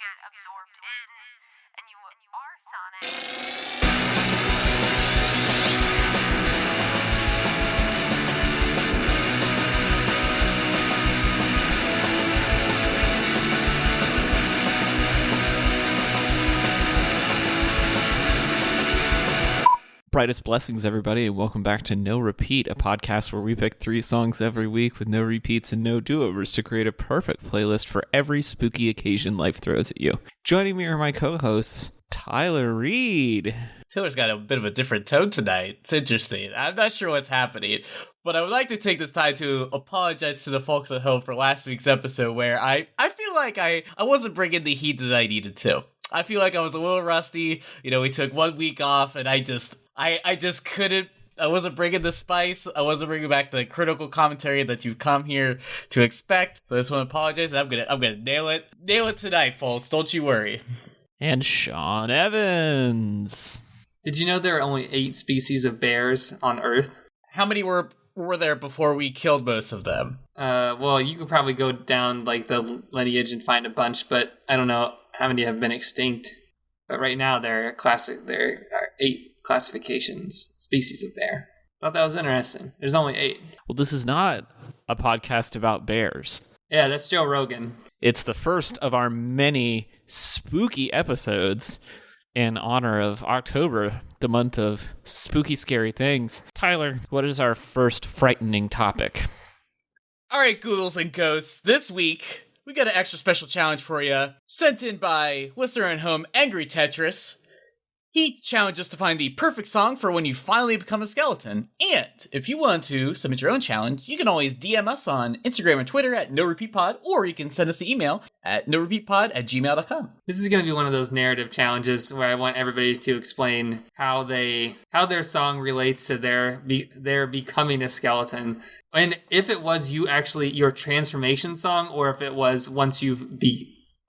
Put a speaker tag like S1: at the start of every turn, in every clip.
S1: get absorbed in, and you are Sonic.
S2: Brightest blessings, everybody, and welcome back to No Repeat, a podcast where we pick 3 songs every week with no repeats and no do-overs to create a perfect playlist for every spooky occasion life throws at you. Joining me are my co-hosts, Tyler Reed.
S3: Taylor's got a bit of a different tone tonight. It's interesting. I'm not sure what's happening, but I would like to take this time to apologize to the folks at home for last week's episode where I feel like I wasn't bringing the heat that I needed to. I feel like I was a little rusty. You know, we took 1 week off, and I just couldn't. I wasn't bringing the spice. I wasn't bringing back the critical commentary that you've come here to expect. So I just want to apologize. And I'm gonna nail it tonight, folks. Don't you worry.
S2: And Sean Evans.
S4: Did you know there are only 8 species of bears on Earth?
S3: How many were there before we killed most of them?
S4: Well, you could probably go down like the lineage and find a bunch, but I don't know how many have been extinct. But right now there are 8 classifications, species of bear. Thought that was interesting. There's only 8.
S2: Well, this is not a podcast about bears.
S4: Yeah, that's Joe Rogan.
S2: It's the first of our many spooky episodes in honor of October, the month of spooky, scary things. Tyler, what is our first frightening topic?
S3: All right, Ghouls and Ghosts, this week we got an extra special challenge for you, sent in by listener at home, Angry Tetris. He challenged us to find the perfect song for when you finally become a skeleton. And if you want to submit your own challenge, you can always DM us on Instagram and Twitter at NoRepeatPod, or you can send us an email at norepeatpod@gmail.com.
S4: This is going to be one of those narrative challenges where I want everybody to explain how their song relates to their becoming a skeleton. And if it was your transformation song, or if it was once you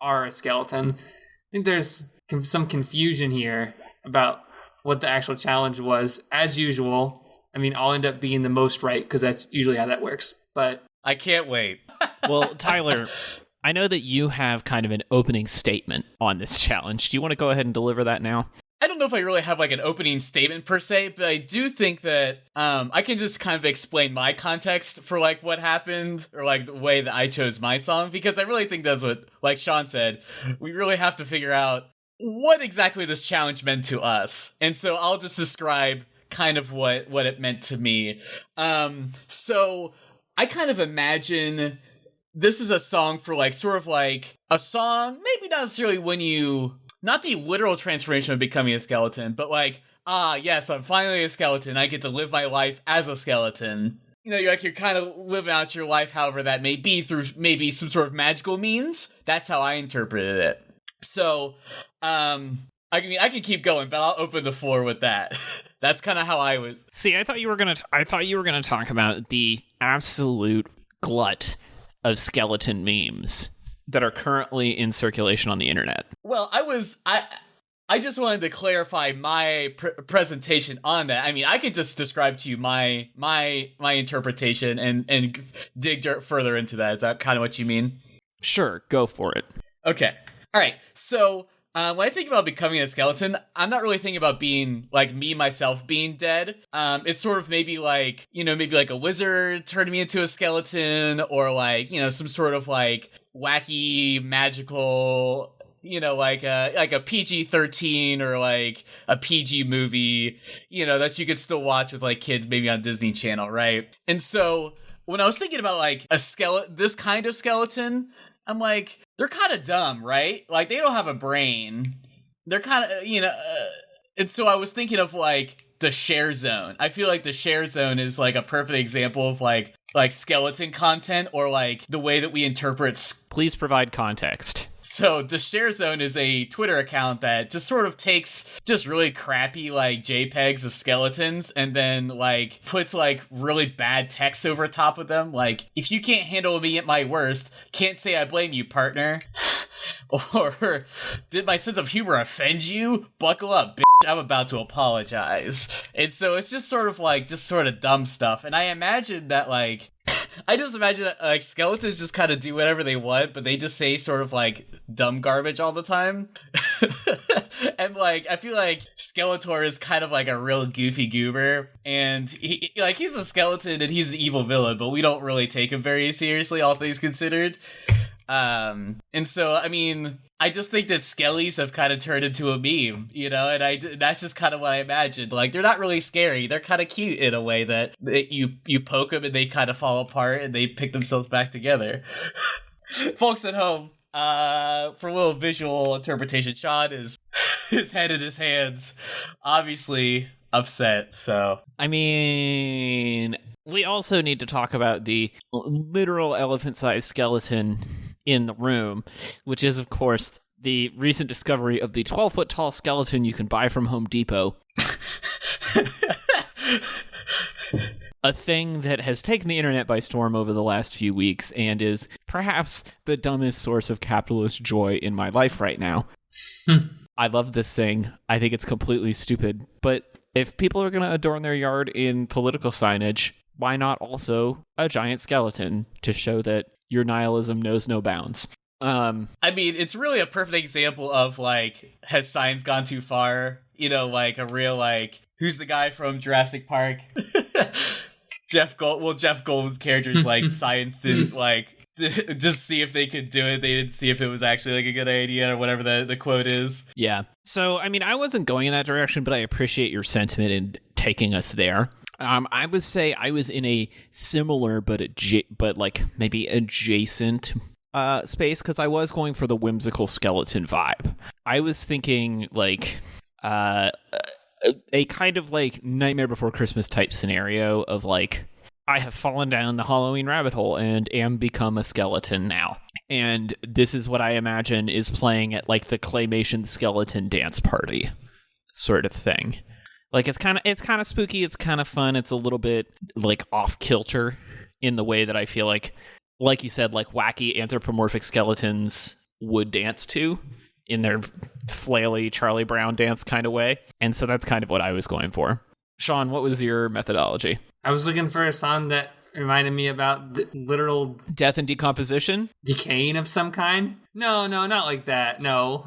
S4: are a skeleton. I think there's some confusion here about what the actual challenge was. As usual, I mean, I'll end up being the most right, because that's usually how that works. But
S3: I can't wait.
S2: Well, Tyler, I know that you have kind of an opening statement on this challenge. Do you want to go ahead and deliver that now?
S3: I don't know if I really have like an opening statement per se, but I do think that I can just kind of explain my context for like what happened, or like the way that I chose my song, because I really think that's what, like Sean said, we really have to figure out what exactly this challenge meant to us. And so I'll just describe kind of what it meant to me. So I kind of imagine this is a song for like, sort of like a song, maybe not necessarily when you, not the literal transformation of becoming a skeleton, but like, yes, I'm finally a skeleton. I get to live my life as a skeleton. You know, you're kind of living out your life, however that may be, through maybe some sort of magical means. That's how I interpreted it. So, I mean, I can keep going, but I'll open the floor with that. That's kind of how I was.
S2: See, I thought you were gonna talk about the absolute glut of skeleton memes that are currently in circulation on the internet.
S3: Well, I just wanted to clarify my presentation on that. I mean, I could just describe to you my interpretation and dig further into that. Is that kind of what you mean?
S2: Sure, go for it.
S3: Okay. All right. So when I think about becoming a skeleton, I'm not really thinking about being like me, myself being dead. It's sort of maybe like a wizard turning me into a skeleton, or like, you know, some sort of like wacky magical, you know, like a PG-13 or like a PG movie, you know, that you could still watch with like kids maybe on Disney Channel, right? And so when I was thinking about like this kind of skeleton, I'm like, they're kind of dumb, right? Like, they don't have a brain. They're kind of, you know, and so I was thinking of like the Share Zone. I feel like the Share Zone is like a perfect example of like skeleton content, or like the way that we interpret.
S2: Please provide context.
S3: So the Share Zone is a Twitter account that just sort of takes just really crappy like JPEGs of skeletons and then like puts like really bad text over top of them. Like, if you can't handle me at my worst, can't say I blame you, partner. Or, did my sense of humor offend you? Buckle up, bitch. I'm about to apologize. And so it's just sort of dumb stuff. And I imagine that like I just imagine that like skeletons just kind of do whatever they want, but they just say sort of like dumb garbage all the time. And like I feel like Skeletor is kind of like a real goofy goober, and he's a skeleton and he's the evil villain, but we don't really take him very seriously, all things considered. And so I mean, I just think that skellies have kind of turned into a meme, you know, and that's just kind of what I imagined. Like, they're not really scary. They're kind of cute in a way that you poke them and they kind of fall apart and they pick themselves back together. Folks at home, for a little visual interpretation, Sean is his head in his hands, obviously upset, so.
S2: I mean, we also need to talk about the literal elephant-sized skeleton in the room, which is, of course, the recent discovery of the 12-foot-tall skeleton you can buy from Home Depot. A thing that has taken the internet by storm over the last few weeks and is perhaps the dumbest source of capitalist joy in my life right now. I love this thing. I think it's completely stupid. But if people are going to adorn their yard in political signage, why not also a giant skeleton to show that your nihilism knows no bounds?
S3: I mean, it's really a perfect example of, like, has science gone too far? You know, like, a real, like, who's the guy from Jurassic Park? Jeff Goldblum's character's, like, science didn't, like, just see if they could do it. They didn't see if it was actually, like, a good idea or whatever the quote is. Yeah.
S2: So, I mean, I wasn't going in that direction, but I appreciate your sentiment in taking us there. I would say I was in a similar but like maybe adjacent space, because I was going for the whimsical skeleton vibe. I was thinking like a kind of like Nightmare Before Christmas type scenario of like, I have fallen down the Halloween rabbit hole and am become a skeleton now. And this is what I imagine is playing at like the claymation skeleton dance party sort of thing. Like, it's kind of spooky, it's kind of fun, it's a little bit, like, off-kilter in the way that I feel like you said, like, wacky anthropomorphic skeletons would dance to in their flaily Charlie Brown dance kind of way. And so that's kind of what I was going for. Sean, what was your methodology?
S4: I was looking for a song that reminded me about literal
S2: death and decomposition,
S4: decaying of some kind. No, not like that. No,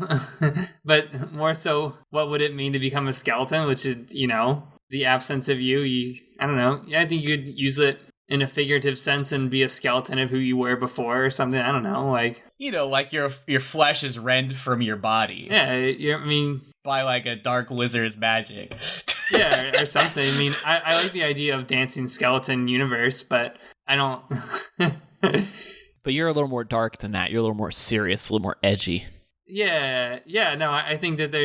S4: but more so, what would it mean to become a skeleton? Which is, you know, the absence of you. I don't know. Yeah, I think you could use it in a figurative sense and be a skeleton of who you were before or something. I don't know, like, you know,
S3: like your flesh is rent from your body.
S4: Yeah, I mean,
S3: by like a dark wizard's magic.
S4: Yeah, or something. I mean, I like the idea of dancing skeleton universe, but I don't.
S2: But you're a little more dark than that. You're a little more serious, a little more edgy.
S4: Yeah. No, I think that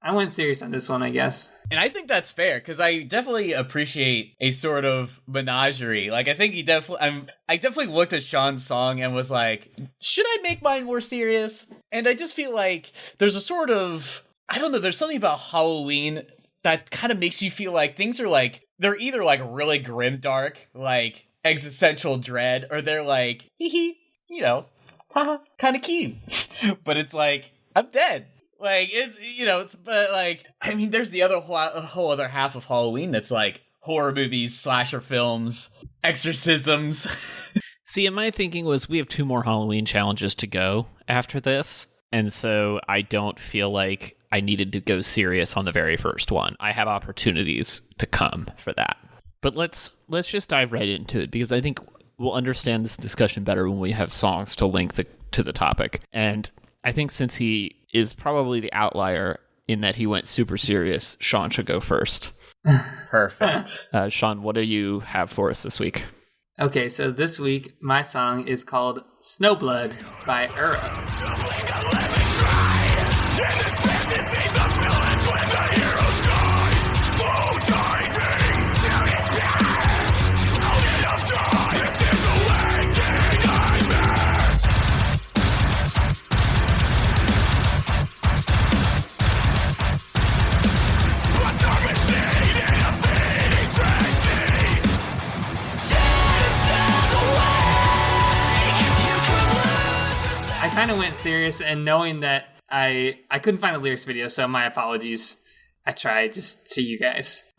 S4: I went serious on this one, I guess.
S3: And I think that's fair, because I definitely appreciate a sort of menagerie. Like, I think I definitely looked at Sean's song and was like, should I make mine more serious? And I just feel like there's a sort of, I don't know, there's something about Halloween that kind of makes you feel like things are like, they're either like really grim dark, like existential dread, or they're like, hee hee, you know, haha, kind of cute. But it's like, I'm dead. Like, it's, you know, but like, I mean, there's the whole other half of Halloween that's like horror movies, slasher films, exorcisms.
S2: See, and my thinking was we have 2 more Halloween challenges to go after this. And so I don't feel like I needed to go serious on the very first one. I have opportunities to come for that. But let's just dive right into it, because I think we'll understand this discussion better when we have songs to link to the topic. And I think since he is probably the outlier in that he went super serious, Sean should go first.
S3: Perfect.
S2: Sean, what do you have for us this week?
S4: Okay, so this week, my song is called Snowblood by Ura. I kind of went serious, and knowing that I couldn't find a lyrics video, so my apologies. I tried just to you guys.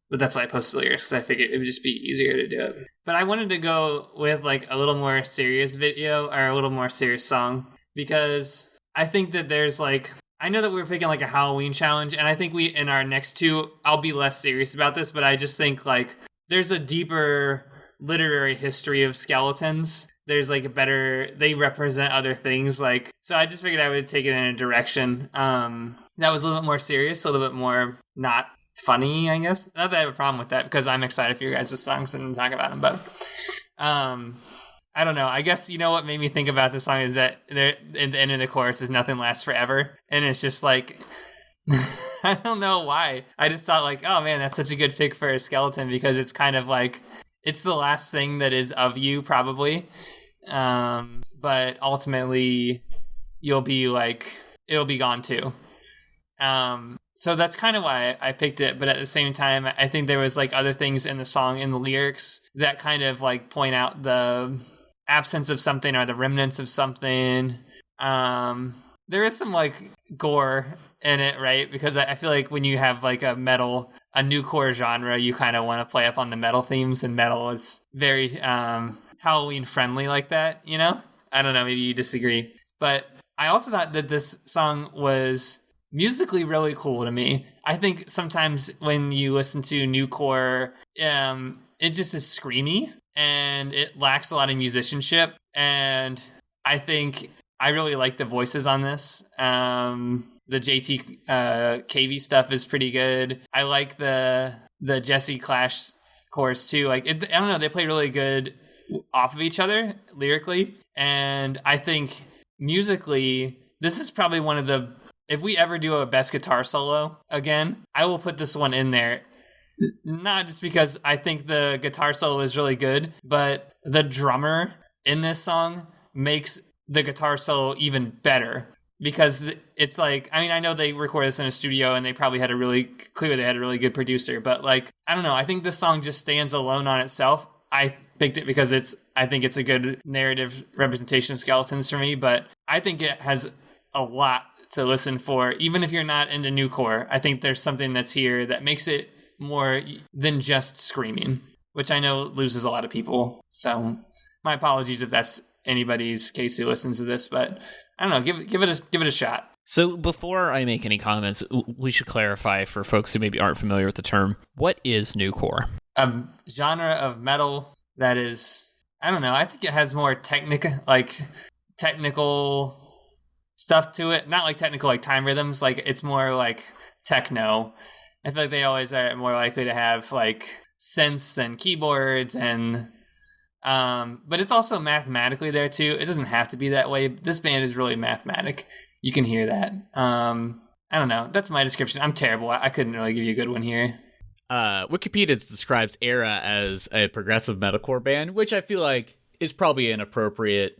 S4: But that's why I posted the lyrics, because I figured it would just be easier to do it. But I wanted to go with like a little more serious video or a little more serious song, because I think that there's like, I know that we're picking like a Halloween challenge, and I think in our next two, I'll be less serious about this, but I just think like there's a deeper literary history of skeletons. There's like they represent other things. Like, so I just figured I would take it in a direction that was a little bit more serious, a little bit more not funny, I guess. Not that I have a problem with that, because I'm excited for your guys' songs and talk about them, but I don't know. I guess, you know what made me think about this song is that at the end of the chorus is "Nothing lasts forever," and it's just like, I don't know why. I just thought like, oh man, that's such a good pick for a skeleton, because it's kind of like, it's the last thing that is of you, probably. But ultimately, it'll be gone too. So that's kind of why I picked it. But at the same time, I think there was like other things in the song, in the lyrics, that kind of like point out the absence of something or the remnants of something. There is some like gore in it, right? Because I feel like when you have like a newcore genre, you kind of want to play up on the metal themes, and metal is very Halloween friendly like that, you know? I don't know, maybe you disagree. But I also thought that this song was musically really cool to me. I think sometimes when you listen to newcore, it just is screamy and it lacks a lot of musicianship. And I think I really like the voices on this. The JT KV stuff is pretty good. I like the Jesse Clash chorus too. Like, I don't know, they play really good off of each other lyrically. And I think musically, this is probably one of the, if we ever do a best guitar solo again, I will put this one in there. Not just because I think the guitar solo is really good, but the drummer in this song makes the guitar solo even better. Because it's like, I mean, I know they recorded this in a studio and they probably had a really good producer, but like, I don't know, I think this song just stands alone on itself. I picked it because I think it's a good narrative representation of skeletons for me, but I think it has a lot to listen for, even if you're not into newcore. I think there's something that's here that makes it more than just screaming, which I know loses a lot of people. So my apologies if that's anybody's case who listens to this, but I don't know, give it a shot.
S2: So before I make any comments, we should clarify for folks who maybe aren't familiar with the term, what is newcore?
S4: A genre of metal that is, I don't know, I think it has more technical stuff to it. Not like technical like time rhythms, like it's more like techno. I feel like they always are more likely to have like synths and keyboards and but it's also mathematically there too. It doesn't have to be that way. This band is really mathematic. You can hear that. I don't know. That's my description. I'm terrible. I couldn't really give you a good one here.
S3: Wikipedia describes Era as a progressive metalcore band, which I feel like is probably an appropriate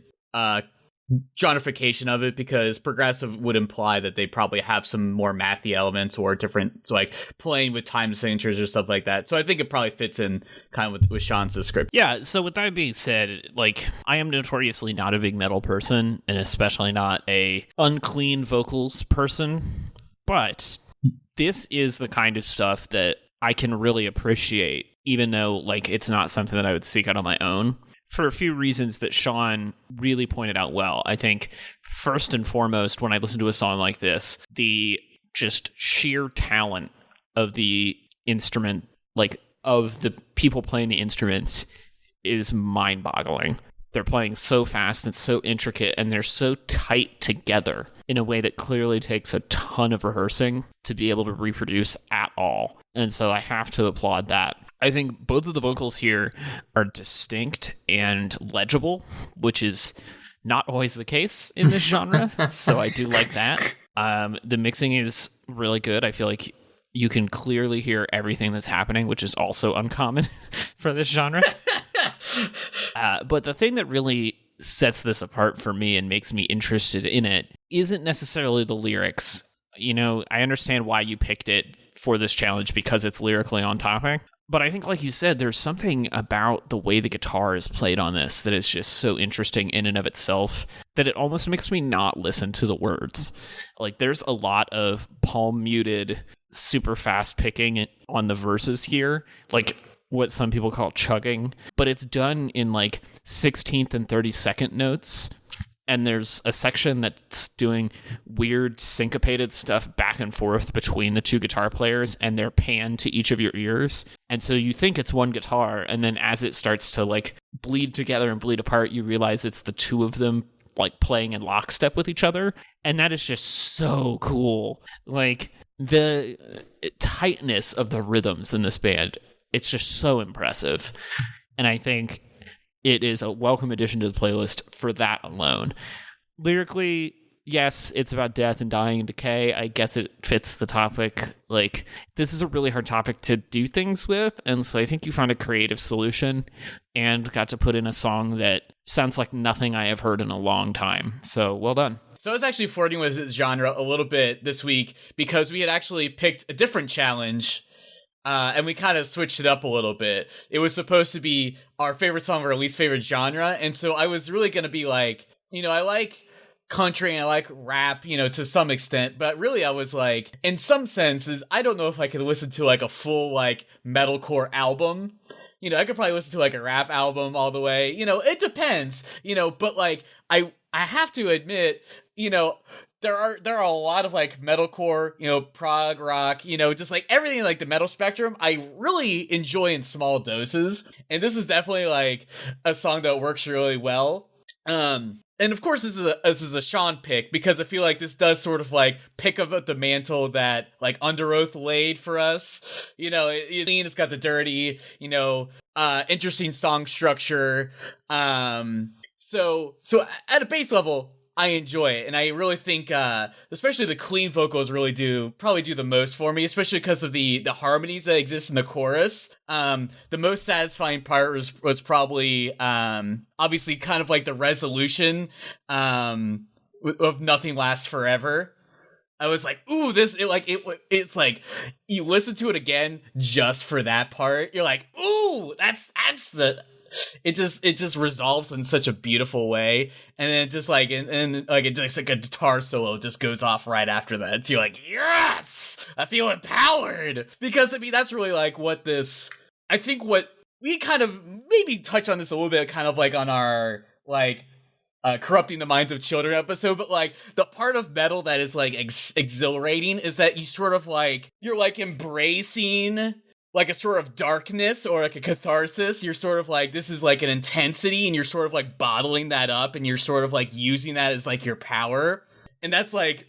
S3: genreification of it, because progressive would imply that they probably have some more mathy elements or different, so like playing with time signatures or stuff like that. So I think it probably fits in kind of with Sean's description.
S2: Yeah, so with that being said, like, I am notoriously not a big metal person, and especially not a unclean vocals person, but this is the kind of stuff that I can really appreciate, even though like it's not something that I would seek out on my own, for a few reasons that Sean really pointed out well. I think first and foremost, when I listen to a song like this, the just sheer talent of the instrument, like of the people playing the instruments, is mind-boggling. They're playing so fast and so intricate, and they're so tight together in a way that clearly takes a ton of rehearsing to be able to reproduce at all. And so I have to applaud that. I think both of the vocals here are distinct and legible, which is not always the case in this genre, so I do like that. The mixing is really good. I feel like you can clearly hear everything that's happening, which is also uncommon for this genre. But the thing that really sets this apart for me and makes me interested in it isn't necessarily the lyrics. You know, I understand why you picked it for this challenge because it's lyrically on topic. But I think, like you said, there's something about the way the guitar is played on this that is just so interesting in and of itself that it almost makes me not listen to the words. Like, there's a lot of palm muted super fast picking it on the verses here, like what some people call chugging, but it's done in like 16th and 32nd notes. And there's a section that's doing weird syncopated stuff back and forth between the two guitar players, and they're panned to each of your ears. And so you think it's one guitar, and then as it starts to like bleed together and bleed apart, you realize it's the two of them like playing in lockstep with each other. And that is just so cool. Like the tightness of the rhythms in this band, it's just so impressive. And I think it is a welcome addition to the playlist for that alone. Lyrically, yes, it's about death and dying and decay. I guess it fits the topic. Like, this is a really hard topic to do things with, and so I think you found a creative solution and got to put in a song that sounds like nothing I have heard in a long time. So, well done.
S3: So I was actually flirting with this genre a little bit this week because we had actually picked a different challenge. And we kind of switched it up a little bit. It was supposed to be our favorite song or our least favorite genre. And so I was really going to be like, I like country and I like rap, to some extent. But really I was like, in some senses, I don't know if I could listen to like a full like metalcore album. I could probably listen to like a rap album all the way. It depends, but like I have to admit, there are a lot of like metalcore, prog rock, just like everything like the metal spectrum I really enjoy in small doses. And this is definitely like a song that works really well. And of course this is a Sean pick because I feel like this does sort of like pick up the mantle that like Under Oath laid for us. It's got the dirty, interesting song structure. So at a base level, I enjoy it, and I really think, especially the clean vocals probably do the most for me, especially because of the harmonies that exist in the chorus. The most satisfying part was probably, obviously kind of like the resolution, of Nothing Lasts Forever. I was like, ooh, it's like, you listen to it again just for that part. You're like, ooh, that's it just resolves in such a beautiful way, and then just like and like it just like a guitar solo just goes off right after that. So you're like, yes, I feel empowered, because I mean that's really like what we kind of maybe touch on this a little bit, kind of like on our like corrupting the minds of children episode, but like the part of metal that is like exhilarating is that you sort of like you're like embracing like a sort of darkness or like a catharsis. You're sort of like, this is like an intensity, and you're sort of like bottling that up, and you're sort of like using that as like your power. And that's like,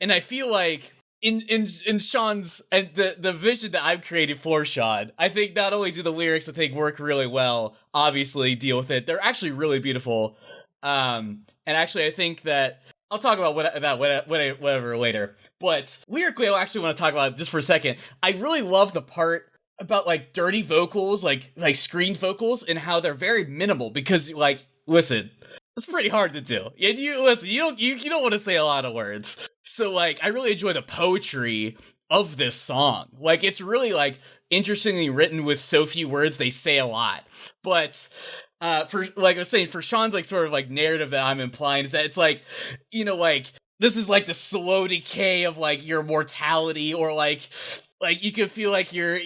S3: and I feel like in Sean's and the vision that I've created for Sean, I think not only do the lyrics I think work really well, obviously deal with it, they're actually really beautiful. And actually I think that I'll talk about whatever later. But lyrically, I actually want to talk about it just for a second. I really love the part about like dirty vocals, like screen vocals, and how they're very minimal. Because like, listen, it's pretty hard to do. And you don't want to say a lot of words. So like, I really enjoy the poetry of this song. Like, it's really like interestingly written with so few words. They say a lot, but. For like I was saying, for Sean's like sort of like narrative that I'm implying is that it's like, like this is like the slow decay of like your mortality, or like you can feel like you're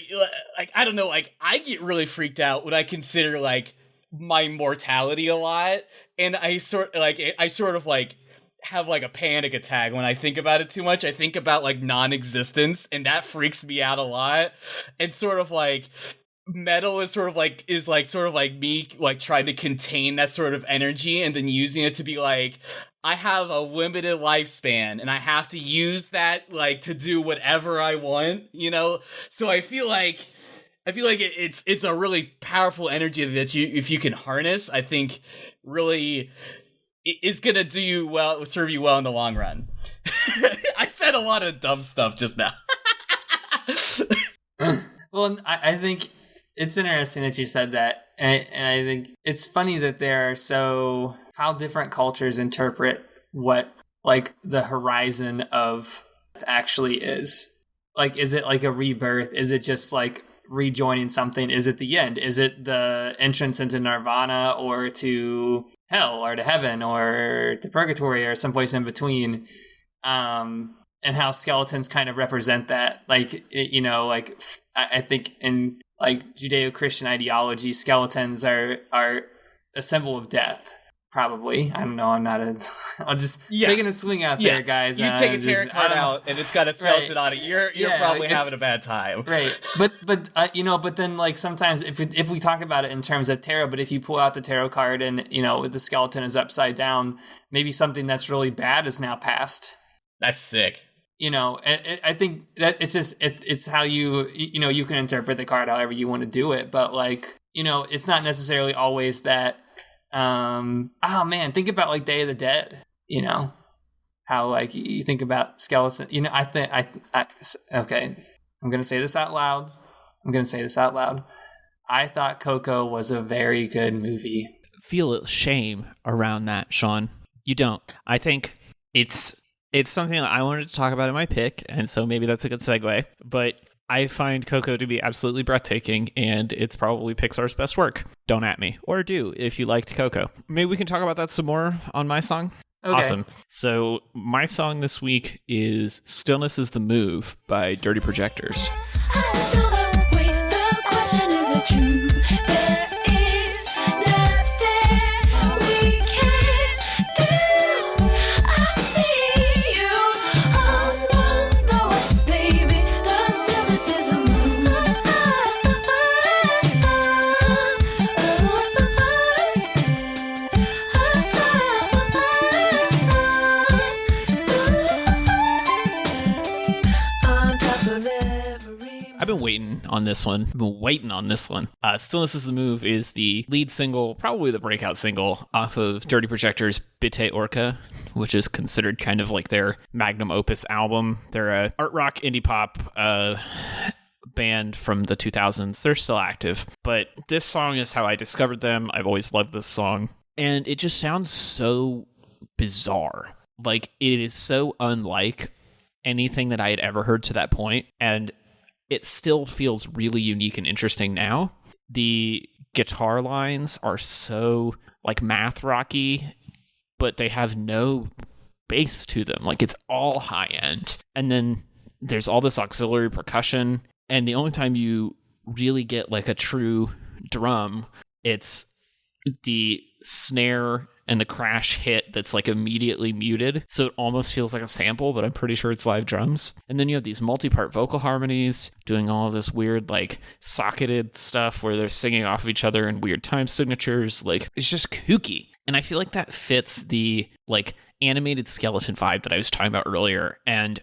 S3: like, I don't know, like I get really freaked out when I consider like my mortality a lot, and I sort of like have like a panic attack when I think about it too much. I think about like non-existence, and that freaks me out a lot. And sort of like metal is sort of like me like trying to contain that sort of energy, and then using it to be like, I have a limited lifespan and I have to use that like to do whatever I want, so I feel like it's a really powerful energy that if you can harness, I think really is gonna serve you well in the long run. I said a lot of dumb stuff just now.
S4: Well, I think it's interesting that you said that, and I think it's funny that how different cultures interpret what like the horizon of actually is. Like, is it like a rebirth? Is it just like rejoining something? Is it the end? Is it the entrance into nirvana, or to hell, or to heaven, or to purgatory, or someplace in between? And and how skeletons kind of represent that. Like, I think in like Judeo-Christian ideology, skeletons are a symbol of death. Probably. I don't know. I'll just taking a swing out there, guys.
S3: You take a tarot card out and it's got a skeleton on it. You're probably having a bad time.
S4: Right. But then like sometimes if we talk about it in terms of tarot, but if you pull out the tarot card and, the skeleton is upside down, maybe something that's really bad is now past.
S3: That's sick.
S4: I think that it's just, it's how you can interpret the card however you want to do it. But like, it's not necessarily always that, think about like Day of the Dead, how like you think about skeleton, okay, I'm going to say this out loud. I thought Coco was a very good movie.
S2: Feel shame around that, Sean. You don't. I think it's something that I wanted to talk about in my pick, and so maybe that's a good segue, but I find Coco to be absolutely breathtaking, and it's probably Pixar's best work. Don't at me. Or do, if you liked Coco. Maybe we can talk about that some more on my song.
S4: Okay.
S2: Awesome. So my song this week is Stillness is the Move by Dirty Projectors. I've been waiting on this one. Stillness is the Move is the lead single, probably the breakout single, off of Dirty Projectors' Bitte Orca, which is considered kind of like their magnum opus album. They're a art rock indie pop band from the 2000s. They're still active, but this song is how I discovered them. I've always loved this song, and it just sounds so bizarre. Like, it is so unlike anything that I had ever heard to that point, and it still feels really unique and interesting now. The guitar lines are so like math rocky, but they have no bass to them. Like, it's all high end. And then there's all this auxiliary percussion, and the only time you really get like a true drum, it's the snare and the crash hit that's like immediately muted, so it almost feels like a sample, but I'm pretty sure it's live drums. And then you have these multi-part vocal harmonies doing all of this weird like socketed stuff where they're singing off of each other in weird time signatures. Like, it's just kooky, and I feel like that fits the like animated skeleton vibe that I was talking about earlier. And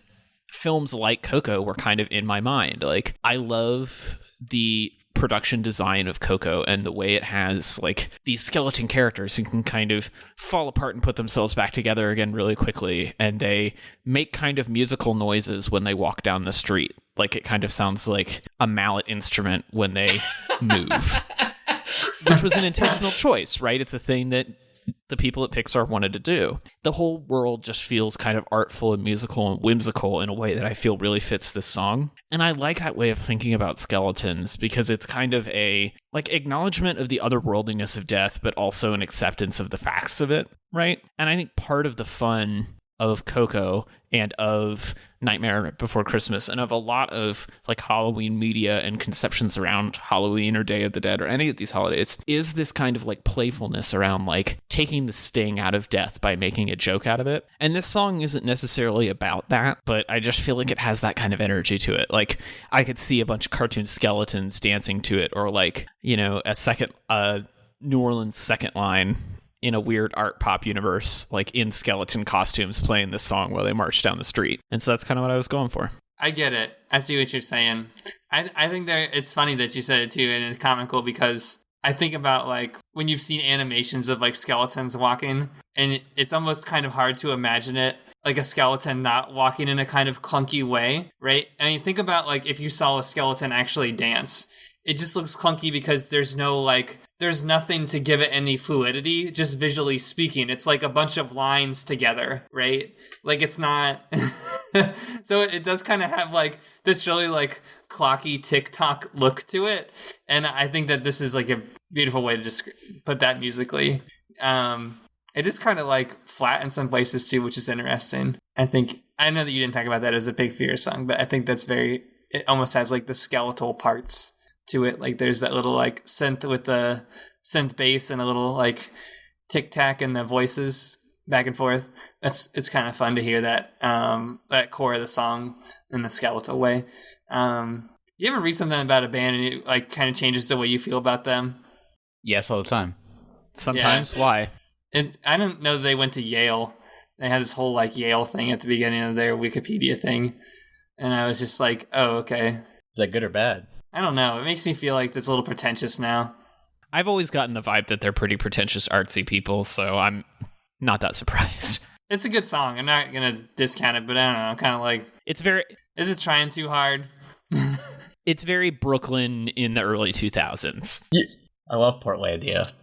S2: films like Coco were kind of in my mind. Like, I love the production design of Coco and the way it has like these skeleton characters who can kind of fall apart and put themselves back together again really quickly, and they make kind of musical noises when they walk down the street. Like, it kind of sounds like a mallet instrument when they move, which was an intentional choice, right? It's a thing that the people at Pixar wanted to do. The whole world just feels kind of artful and musical and whimsical in a way that I feel really fits this song. And I like that way of thinking about skeletons because it's kind of a like acknowledgement of the otherworldliness of death, but also an acceptance of the facts of it, right? And I think part of the fun of Coco and of Nightmare Before Christmas and of a lot of like Halloween media and conceptions around Halloween or Day of the Dead or any of these holidays is this kind of like playfulness around like taking the sting out of death by making a joke out of it. And this song isn't necessarily about that, but I just feel like it has that kind of energy to it. Like, I could see a bunch of cartoon skeletons dancing to it, or like, a second New Orleans second line in a weird art pop universe, like in skeleton costumes playing this song while they march down the street. And so that's kind of what I was going for.
S4: I get it. I see what you're saying. I think it's funny that you said it too, and it's comical because I think about like when you've seen animations of like skeletons walking, and it's almost kind of hard to imagine it like a skeleton not walking in a kind of clunky way, right? I mean, think about like if you saw a skeleton actually dance, it just looks clunky because there's nothing to give it any fluidity, just visually speaking. It's like a bunch of lines together, right? Like, it's not... So it does kind of have like this really like clocky TikTok look to it. And I think that this is like a beautiful way to put that musically. It is kind of like flat in some places too, which is interesting. I think I know that you didn't talk about that as a Big Fear song, but I think that's very. It almost has like the skeletal parts to it. Like there's that little like synth with the synth bass and a little like tic tac and the voices back and forth. It's kind of fun to hear that that core of the song in the skeletal way. You ever read something about a band and it like kind of changes the way you feel about them?
S3: Yes, all the time.
S2: Sometimes. Why?
S4: I don't know that they went to Yale. They had this whole like Yale thing at the beginning of their Wikipedia thing. And I was just like, oh, okay.
S3: Is that good or bad?
S4: I don't know. It makes me feel like it's a little pretentious now.
S2: I've always gotten the vibe that they're pretty pretentious, artsy people, so I'm not that surprised.
S4: It's a good song. I'm not going to discount it, but I don't know. I'm kind of like, is it trying too hard?
S2: It's very Brooklyn in the early 2000s.
S3: Yeah. I love Portlandia.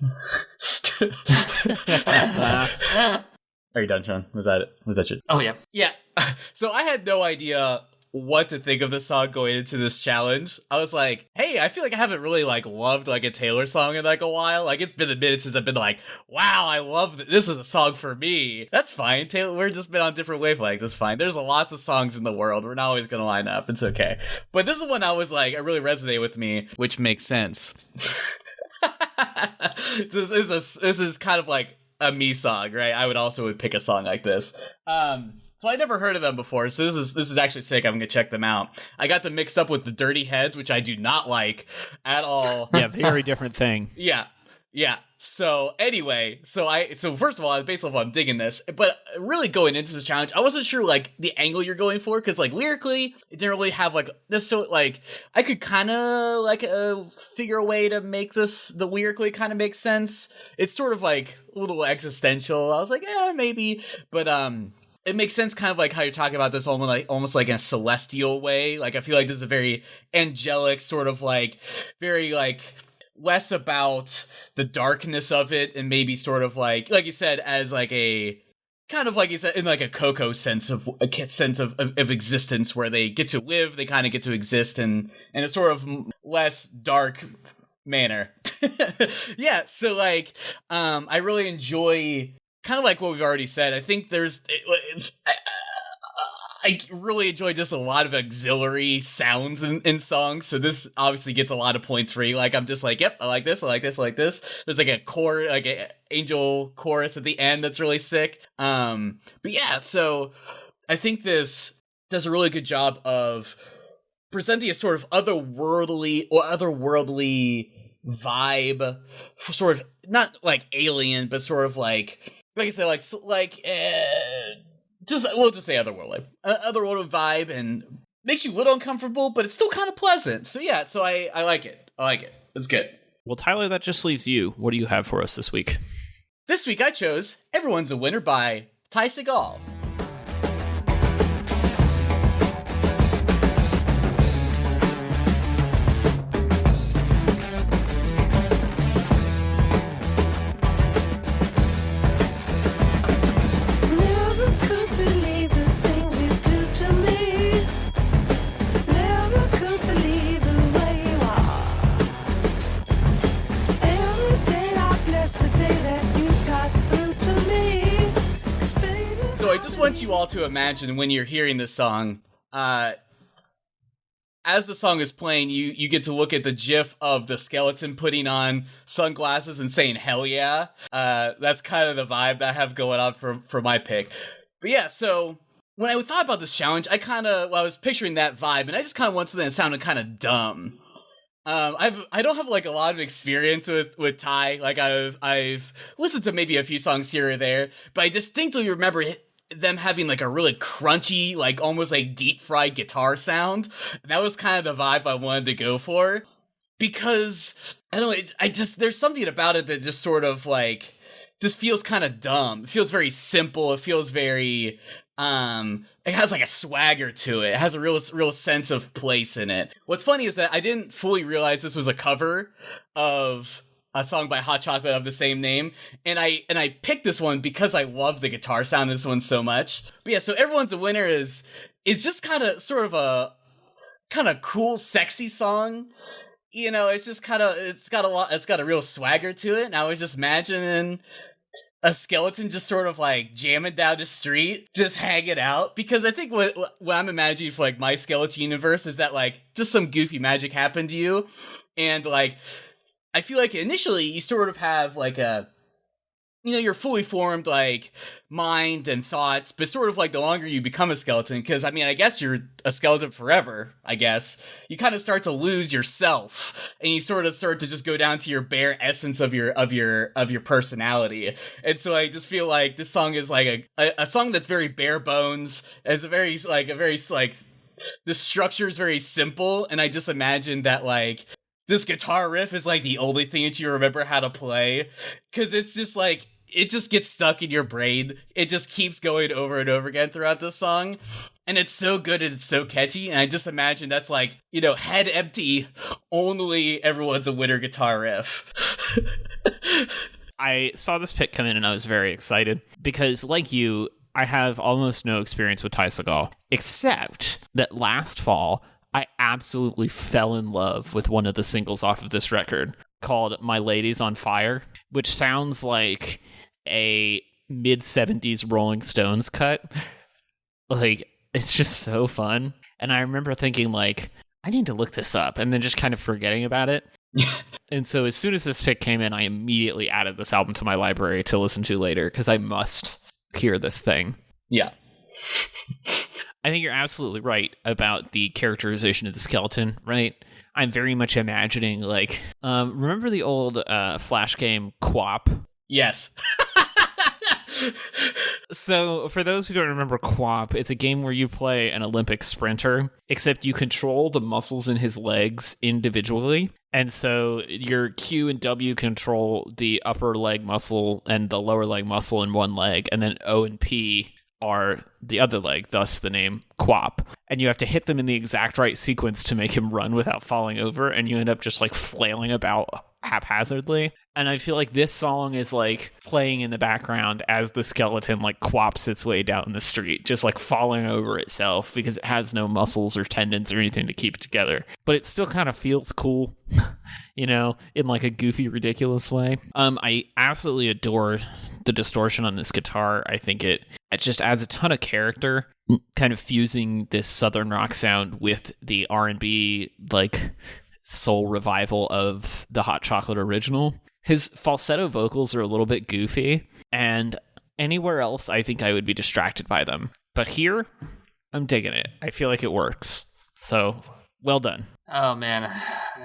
S3: Are you done, Sean? Was that it? Was that shit?
S4: Oh, yeah.
S3: Yeah. So I had no idea what to think of the song going into this challenge. I was like, hey, I feel like I haven't really like loved like a Taylor song in like a while. Like it's been a minute since I've been like, wow, I love this is a song for me. That's fine. Taylor, we're just been on different wavelengths. That's fine. There's lots of songs in the world. We're not always gonna line up. It's okay. But this is one I was like, it really resonated with me, which makes sense. This is kind of like a me song, right? I would pick a song like this. So I never heard of them before, so this is actually sick. I'm gonna check them out. I got them mixed up with the Dirty Heads, which I do not like at all.
S2: Yeah, very different thing.
S3: Yeah. So anyway, so first of all, based off I'm digging this, but really going into this challenge, I wasn't sure like the angle you're going for, because like lyrically, it didn't really have like this. So like I could kind of like figure a way to make the lyrically kind of make sense. It's sort of like a little existential. I was like, maybe, but it makes sense kind of like how you're talking about this almost like in a celestial way. Like I feel like this is a very angelic sort of like very like less about the darkness of it and maybe sort of like you said as like a kind of like you said in like a Coco sense of existence where they get to live, they kind of get to exist in a sort of less dark manner. Yeah, so like I really enjoy kind of like what we've already said. I think I really enjoy just a lot of auxiliary sounds in songs. So this obviously gets a lot of points for you. Like I'm just like, yep, I like this, I like this, I like this. There's like a core, like an angel chorus at the end that's really sick. But yeah, so I think this does a really good job of presenting a sort of otherworldly vibe, for sort of not like alien, but sort of like I said, we'll just say otherworldly vibe, and makes you a little uncomfortable, but it's still kind of pleasant. So yeah, so I like it. I like it. It's good.
S2: Well, Tyler, that just leaves you. What do you have for us this week?
S3: This week I chose "Everyone's a Winner" by Ty Segall. You all to imagine when you're hearing this song, as the song is playing, you get to look at the gif of the skeleton putting on sunglasses and saying hell yeah. That's kind of the vibe that I have going on for my pick. But yeah, so when I thought about this challenge, I was picturing that vibe, and I just kind of wanted something that sounded kind of dumb. I don't have like a lot of experience with Ty. Like I've listened to maybe a few songs here or there, but I distinctly remember them having like a really crunchy, like almost like deep fried guitar sound. That was kind of the vibe I wanted to go for, because I don't know, there's something about it that just sort of like just feels kind of dumb. It feels very simple. It feels very it has like a swagger to it. It has a real sense of place in it. What's funny is that I didn't fully realize this was a cover of a song by Hot Chocolate of the same name, and I picked this one because I love the guitar sound of this one so much. But yeah, so "Everyone's a Winner" is just kind of sort of a kind of cool, sexy song. You know, it's just kind of it's got a real swagger to it. And I was just imagining a skeleton just sort of like jamming down the street, just hanging out. Because I think what I'm imagining for like my skeleton universe is that like just some goofy magic happened to you, and like I feel like initially you sort of have like you're fully formed like mind and thoughts, but sort of like the longer you become a skeleton, because I mean I guess you're a skeleton forever, I guess you kind of start to lose yourself, and you sort of start to just go down to your bare essence of your personality. And so I just feel like this song is like a song that's very bare bones, as a very the structure is very simple, and I just imagine that like this guitar riff is like the only thing that you remember how to play, because it's just like it just gets stuck in your brain. It just keeps going over and over again throughout the song, and it's so good and it's so catchy. And I just imagine that's like, head empty, only everyone's a winner guitar riff.
S2: I saw this pick come in and I was very excited because, like you, I have almost no experience with Ty Segall, except that last fall I absolutely fell in love with one of the singles off of this record called My Lady's on Fire, which sounds like a mid-70s Rolling Stones cut. Like, it's just so fun. And I remember thinking, like, I need to look this up, and then just kind of forgetting about it. And so as soon as this pick came in, I immediately added this album to my library to listen to later, because I must hear this thing.
S3: Yeah.
S2: I think you're absolutely right about the characterization of the skeleton, right? I'm very much imagining, like, remember the old Flash game QWOP?
S3: Yes.
S2: So, for those who don't remember QWOP, it's a game where you play an Olympic sprinter, except you control the muscles in his legs individually. And so your Q and W control the upper leg muscle and the lower leg muscle in one leg, and then O and P are the other leg, thus the name QWOP. And you have to hit them in the exact right sequence to make him run without falling over, and you end up just like flailing about haphazardly. And I feel like this song is like playing in the background as the skeleton like QWOPs its way down the street, just like falling over itself because it has no muscles or tendons or anything to keep it together. But it still kind of feels cool, in like a goofy, ridiculous way. I absolutely adore the distortion on this guitar. I think it just adds a ton of character, kind of fusing this southern rock sound with the R&B like soul revival of the Hot Chocolate original. His falsetto vocals are a little bit goofy, and anywhere else I think I would be distracted by them. But here, I'm digging it. I feel like it works. So, well done.
S4: Oh man,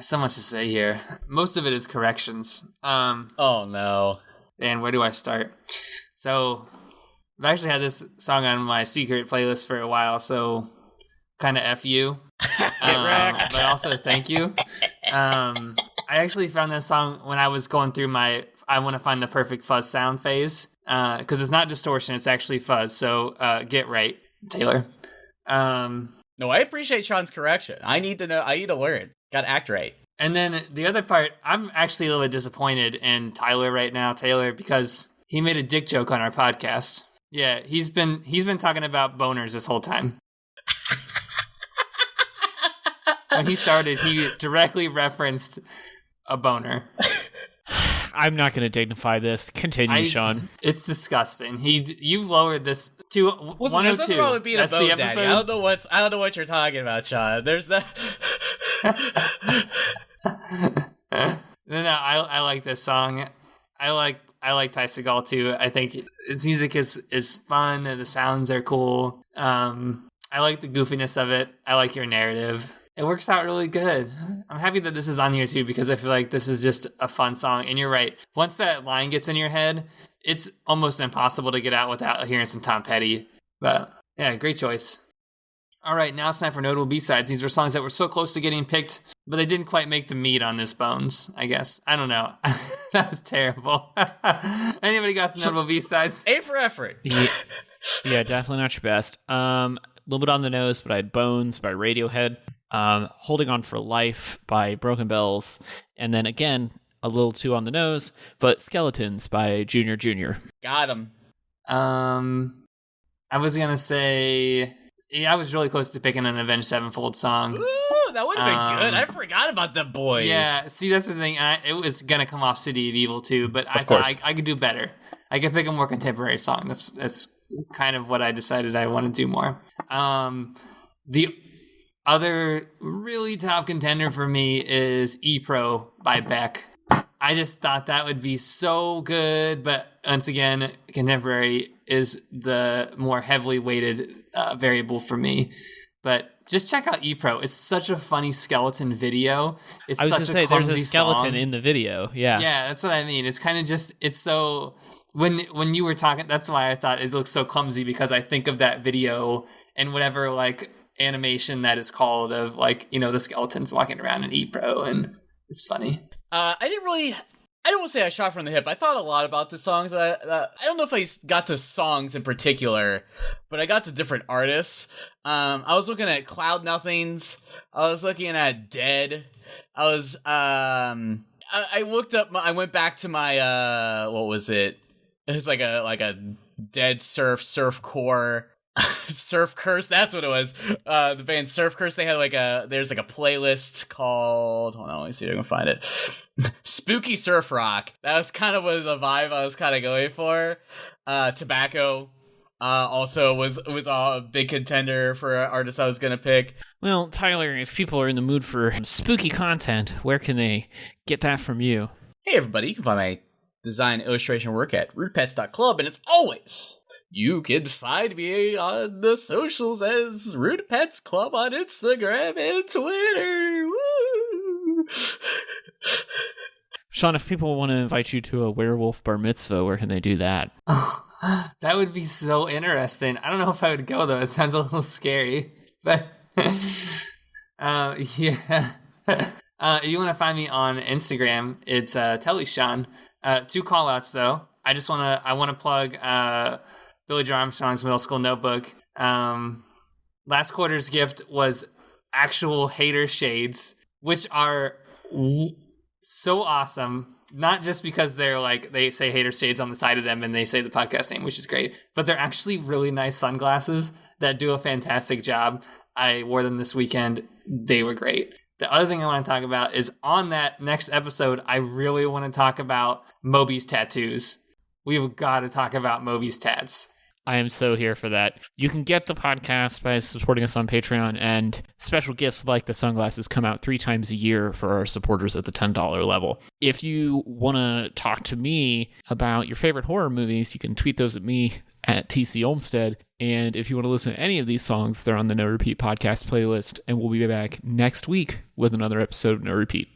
S4: so much to say here. Most of it is corrections.
S3: Oh no.
S4: And where do I start? So, I've actually had this song on my secret playlist for a while, so kind of F you. But also thank you. I actually found this song when I was going through my I want to find the perfect fuzz sound phase, because it's not distortion, it's actually fuzz. So get right, Taylor.
S3: No, I appreciate Sean's correction. I need to learn. Gotta act right.
S4: And then the other part, I'm actually a little bit disappointed in Tyler right now, Taylor, because he made a dick joke on our podcast. Yeah, he's been talking about boners this whole time. When he started, he directly referenced a boner.
S2: I'm not going to dignify this. Continue, Sean.
S4: It's disgusting. You've lowered this to 102.
S3: There's nothing wrong with being
S4: That's
S3: a bone
S4: the
S3: daddy.
S4: episode.
S3: I don't know what you're talking about, Sean. There's that.
S4: No, I like this song. I like Ty Segall too. I think his music is fun and the sounds are cool. I like the goofiness of it. I like your narrative. It works out really good. I'm happy that this is on here too, because I feel like this is just a fun song. And you're right. Once that line gets in your head, it's almost impossible to get out without hearing some Tom Petty. But yeah, great choice. All right, now it's time for notable B-sides. These were songs that were so close to getting picked, but they didn't quite make the meat on this Bones, I guess. I don't know. That was terrible. Anybody got some notable B-sides?
S3: A for effort.
S2: Yeah, definitely not your best. A little bit on the nose, but I had Bones by Radiohead. Holding On for Life by Broken Bells, and then again, a little too on the nose, but Skeletons by Junior Jr.
S3: Got him.
S4: I was gonna say, I was really close to picking an Avenged Sevenfold song.
S3: Ooh, that would have been good. I forgot about the boys.
S4: Yeah, see, that's the thing. It was gonna come off City of Evil too, but I
S2: course.
S4: thought I could do better. I could pick a more contemporary song. That's kind of what I decided I want to do more. The other really top contender for me is E-Pro by Beck. I just thought that would be so good, but once again, contemporary is the more heavily weighted variable for me. But just check out E-Pro. It's such a funny skeleton video. It's
S2: I was
S4: such
S2: going to
S4: a
S2: say,
S4: clumsy
S2: there's a skeleton
S4: song.
S2: in the video. Yeah.
S4: Yeah, that's what I mean. It's kind of just, it's so, when you were talking, that's why I thought it looks so clumsy, because I think of that video and whatever like animation that is called of like, you know, the skeletons walking around in E-Pro, and it's funny.
S3: I don't want to say I shot from the hip. I thought a lot about the songs. I don't know if I got to songs in particular, but I got to different artists. I was looking at Cloud Nothings. I was looking at Dead. I was, I looked up, I went back to my, what was it? It was like a Dead Surf Core. Surf Curse, that's what it was. The band Surf Curse, they had there's a playlist called, hold on, let me see if I can find it. Spooky Surf Rock. That was kind of was a vibe I was kind of going for. Tobacco also was a big contender for artists I was gonna pick.
S2: Well, Tyler, if people are in the mood for spooky content, where can they get that from you?
S3: Hey everybody, you can find my design illustration work at rudepets.club, and it's always, you can find me on the socials as Rude Pets Club on Instagram and Twitter. Woo!
S2: Sean, if people want to invite you to a werewolf bar mitzvah, where can they do that?
S4: Oh, that would be so interesting. I don't know if I would go, though. It sounds a little scary. But, yeah. You want to find me on Instagram, it's TellySean. 2 call-outs, though. I want to plug Billy Joe Armstrong's Middle School Notebook. Last quarter's gift was actual hater shades, which are so awesome. Not just because they're they say hater shades on the side of them and they say the podcast name, which is great, but they're actually really nice sunglasses that do a fantastic job. I wore them this weekend. They were great. The other thing I want to talk about is on that next episode, I really want to talk about Moby's tattoos. We've got to talk about Moby's tats.
S2: I am so here for that. You can get the podcast by supporting us on Patreon, and special gifts like the sunglasses come out 3 times a year for our supporters at the $10 level. If you want to talk to me about your favorite horror movies, you can tweet those at me at TC Olmstead. And if you want to listen to any of these songs, they're on the No Repeat podcast playlist, and we'll be back next week with another episode of No Repeat.